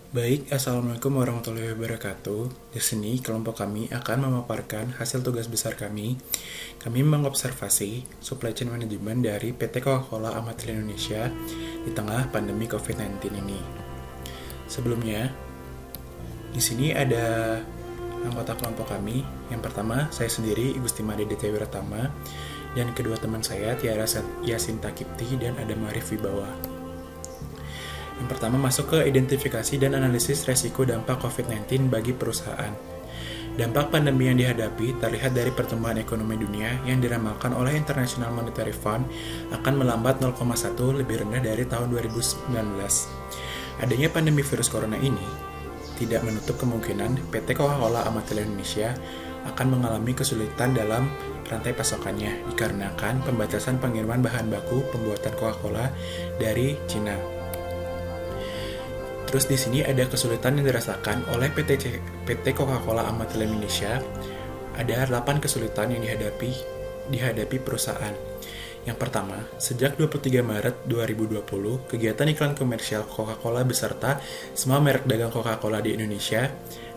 Baik, Assalamualaikum warahmatullahi wabarakatuh. Di sini kelompok kami akan memaparkan hasil tugas besar kami. Kami mengobservasi supply chain management dari PT Coca-Cola Amatil Indonesia di tengah pandemi COVID-19 ini. Sebelumnya, di sini ada anggota kelompok kami. Yang pertama, saya sendiri, Igustimade DT Wiratama, dan kedua teman saya, Tiara Yasinta Kipti dan Adam Arif Wibawa. Yang pertama masuk ke identifikasi dan analisis resiko dampak COVID-19 bagi perusahaan. Dampak pandemi yang dihadapi terlihat dari pertumbuhan ekonomi dunia yang diramalkan oleh International Monetary Fund akan melambat 0,1 lebih rendah dari tahun 2019. Adanya pandemi virus corona ini tidak menutup kemungkinan PT Coca-Cola Amatil Indonesia akan mengalami kesulitan dalam rantai pasokannya dikarenakan pembatasan pengiriman bahan baku pembuatan Coca-Cola dari Cina. Terus di sini ada kesulitan yang dirasakan oleh PT Coca-Cola Amatil Indonesia. Ada 8 kesulitan yang dihadapi perusahaan. Yang pertama, sejak 23 Maret 2020, kegiatan iklan komersial Coca-Cola beserta semua merek dagang Coca-Cola di Indonesia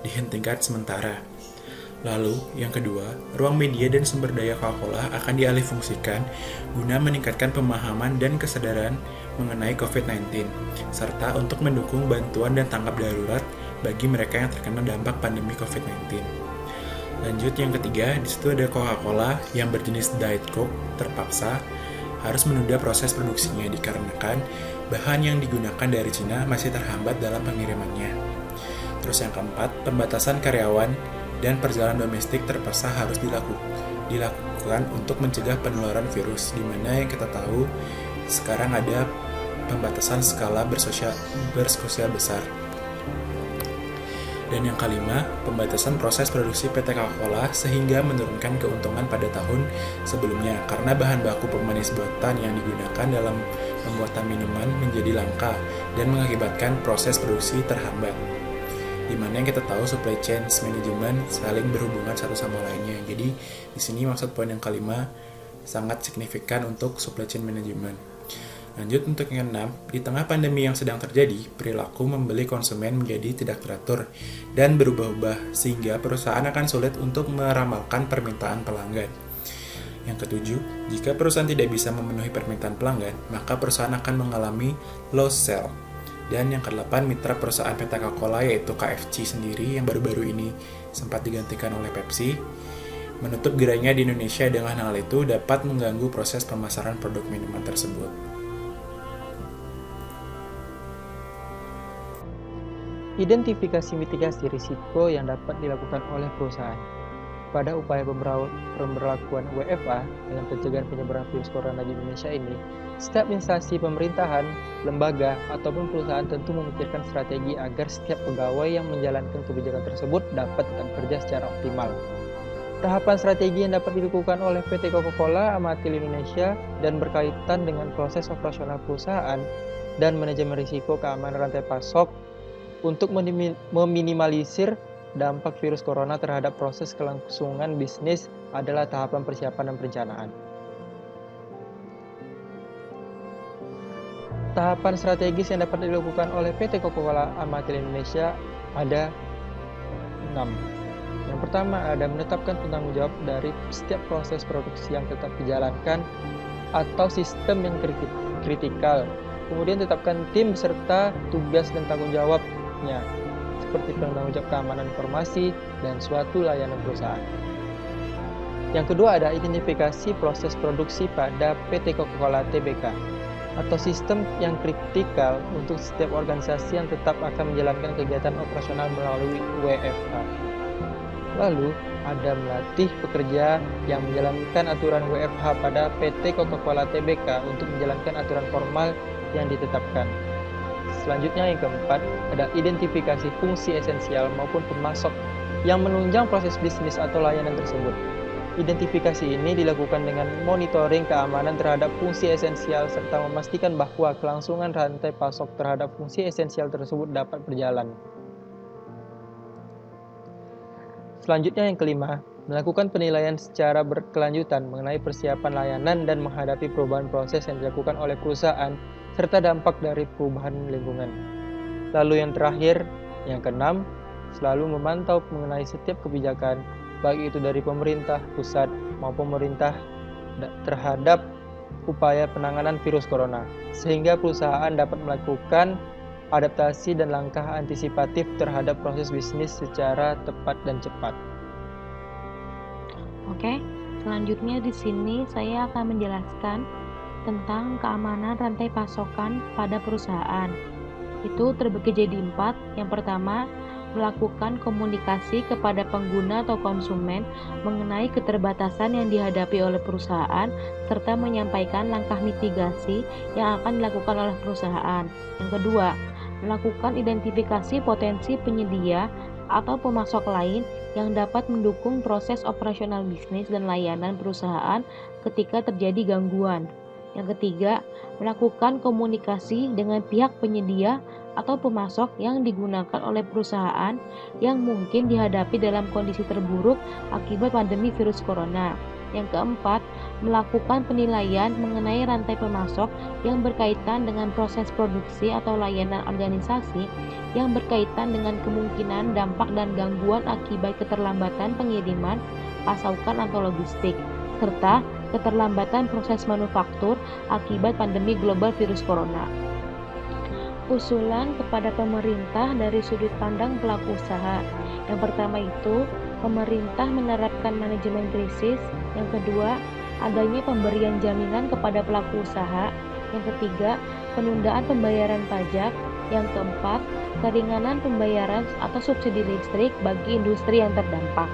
dihentikan sementara. Lalu, yang kedua, ruang media dan sumber daya Coca-Cola akan dialihfungsikan guna meningkatkan pemahaman dan kesadaran mengenai COVID-19, serta untuk mendukung bantuan dan tanggap darurat bagi mereka yang terkena dampak pandemi COVID-19. Lanjut yang ketiga, di situ ada Coca-Cola yang berjenis Diet Coke terpaksa harus menunda proses produksinya dikarenakan bahan yang digunakan dari Cina masih terhambat dalam pengirimannya. Terus yang keempat, pembatasan karyawan dan perjalanan domestik terpaksa harus dilakukan untuk mencegah penularan virus, di mana yang kita tahu sekarang ada pembatasan skala bersosial besar. Dan yang kelima, pembatasan proses produksi PT Coca-Cola sehingga menurunkan keuntungan pada tahun sebelumnya karena bahan baku pemanis buatan yang digunakan dalam pembuatan minuman menjadi langka dan mengakibatkan proses produksi terhambat. Di mana yang kita tahu supply chain management saling berhubungan satu sama lainnya. Jadi di sini maksud poin yang kelima sangat signifikan untuk supply chain management. Lanjut untuk yang keenam, di tengah pandemi yang sedang terjadi, perilaku membeli konsumen menjadi tidak teratur dan berubah-ubah sehingga perusahaan akan sulit untuk meramalkan permintaan pelanggan. Yang ketujuh, jika perusahaan tidak bisa memenuhi permintaan pelanggan, maka perusahaan akan mengalami loss sale. Dan yang kedelapan, mitra perusahaan PT Coca-Cola yaitu KFC sendiri yang baru-baru ini sempat digantikan oleh Pepsi, menutup gerainya di Indonesia dengan hal itu dapat mengganggu proses pemasaran produk minuman tersebut. Identifikasi mitigasi risiko yang dapat dilakukan oleh perusahaan. Pada upaya pemberlakuan WFA dalam pencegahan penyebaran virus corona di Indonesia ini, setiap instansi pemerintahan, lembaga, ataupun perusahaan tentu memikirkan strategi agar setiap pegawai yang menjalankan kebijakan tersebut dapat tetap kerja secara optimal. Tahapan strategi yang dapat dilakukan oleh PT Coca-Cola Amatil Indonesia dan berkaitan dengan proses operasional perusahaan dan manajemen risiko keamanan rantai pasok untuk meminimalisir dampak virus corona terhadap proses kelangsungan bisnis adalah tahapan persiapan dan perencanaan. Tahapan strategis yang dapat dilakukan oleh PT Coca-Cola Amatil Indonesia ada 6. Yang pertama ada menetapkan penanggung jawab dari setiap proses produksi yang tetap dijalankan atau sistem yang kritikal. Kemudian tetapkan tim beserta tugas dan tanggung jawabnya, seperti penanggung jawab keamanan informasi dan suatu layanan perusahaan. Yang kedua ada identifikasi proses produksi pada PT Coca-Cola Tbk atau sistem yang kritikal untuk setiap organisasi yang tetap akan menjalankan kegiatan operasional melalui WFH. Lalu ada melatih pekerja yang menjalankan aturan WFH pada PT Coca-Cola Tbk untuk menjalankan aturan formal yang ditetapkan. Selanjutnya yang keempat, ada identifikasi fungsi esensial maupun pemasok yang menunjang proses bisnis atau layanan tersebut. Identifikasi ini dilakukan dengan monitoring keamanan terhadap fungsi esensial serta memastikan bahwa kelangsungan rantai pasok terhadap fungsi esensial tersebut dapat berjalan. Selanjutnya yang kelima, melakukan penilaian secara berkelanjutan mengenai persiapan layanan dan menghadapi perubahan proses yang dilakukan oleh perusahaan serta dampak dari perubahan lingkungan. Lalu yang terakhir, yang keenam, selalu memantau mengenai setiap kebijakan, baik itu dari pemerintah pusat maupun pemerintah terhadap upaya penanganan virus corona, sehingga perusahaan dapat melakukan adaptasi dan langkah antisipatif terhadap proses bisnis secara tepat dan cepat. Oke, selanjutnya di sini saya akan menjelaskan tentang keamanan rantai pasokan pada perusahaan. Itu terbagi jadi 4. Yang pertama, melakukan komunikasi kepada pengguna atau konsumen mengenai keterbatasan yang dihadapi oleh perusahaan serta menyampaikan langkah mitigasi yang akan dilakukan oleh perusahaan. Yang kedua, melakukan identifikasi potensi penyedia atau pemasok lain yang dapat mendukung proses operasional bisnis dan layanan perusahaan ketika terjadi gangguan. Yang ketiga, melakukan komunikasi dengan pihak penyedia atau pemasok yang digunakan oleh perusahaan yang mungkin dihadapi dalam kondisi terburuk akibat pandemi virus corona. Yang keempat, melakukan penilaian mengenai rantai pemasok yang berkaitan dengan proses produksi atau layanan organisasi yang berkaitan dengan kemungkinan dampak dan gangguan akibat keterlambatan pengiriman, pasokan atau logistik, serta keterlambatan proses manufaktur akibat pandemi global virus corona. Usulan kepada pemerintah dari sudut pandang pelaku usaha. Yang pertama itu, pemerintah menerapkan manajemen krisis. Yang kedua, adanya pemberian jaminan kepada pelaku usaha. Yang ketiga, penundaan pembayaran pajak. Yang keempat, keringanan pembayaran atau subsidi listrik bagi industri yang terdampak.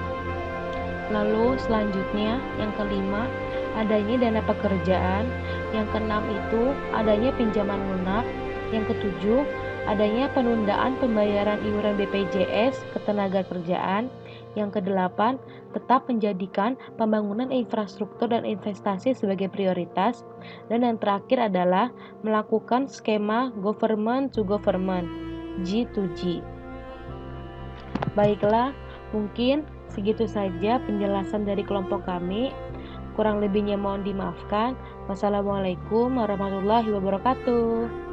Lalu selanjutnya, yang kelima, adanya dana pekerjaan. Yang keenam itu adanya pinjaman lunak. Yang ketujuh, adanya penundaan pembayaran iuran BPJS Ketenagakerjaan. Yang kedelapan, tetap menjadikan pembangunan infrastruktur dan investasi sebagai prioritas. Dan yang terakhir adalah melakukan skema government to government, G2G. Baiklah, mungkin segitu saja penjelasan dari kelompok kami. Kurang lebihnya mohon dimaafkan. Wassalamualaikum warahmatullahi wabarakatuh.